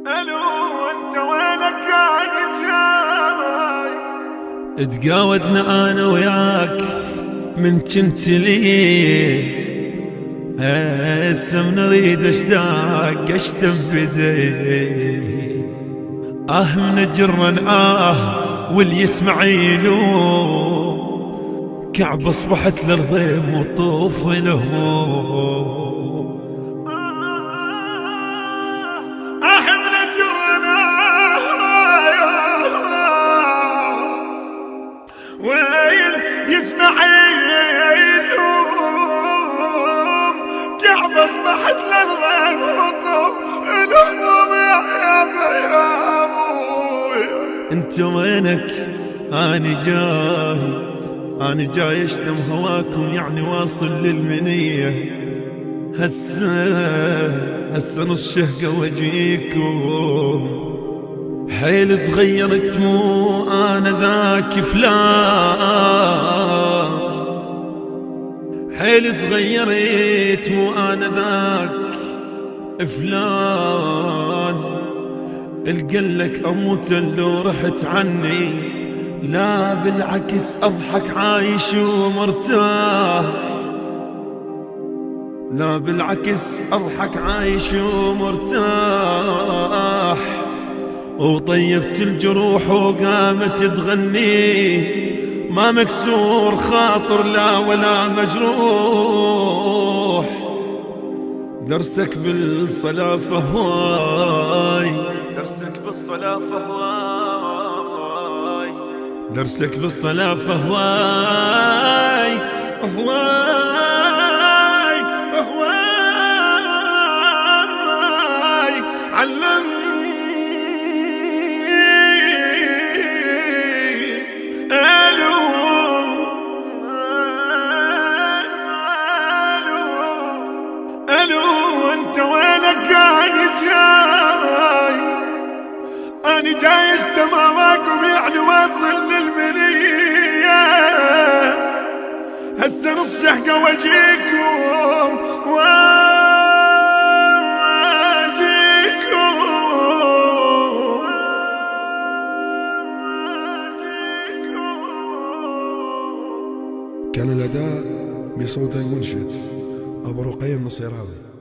الو انت وينك يا جاي؟ تقاودنا انا وياك من كنت لي هسه نريد اشتاق اشتم بدي من جرن واللي يسمع يلوم كعب اصبحت للضيم وطوف لهم يسمع يلوم كعب اصبحت للضيم وطوف الهموم يا ابويا. انت وينك؟ اني جاي اشتم هواكم يعني واصل للمنية هسه نص شهقة واجيكم حيل تغيرت مو انا ذاك فلان حيل تغيرت مو انا ذاك فلان القلك اموت لو رحت عني لا بالعكس اضحك عايش ومرتاح لا بالعكس اضحك عايش ومرتاح وطيبت الجروح وقامت تغني ما مكسور خاطر لا ولا مجروح درسك بالصلاة فهواي درسك بالصلاة فهواي درسك بالصلاة فهواي هواي هواي علم الو انت وينك يا جاي؟ اني جاي استمامكم يعني واصل للمنية هسه نص شهقة واجيكم كان الأداء بصوت المنشد أبو رقيم نصيراوي.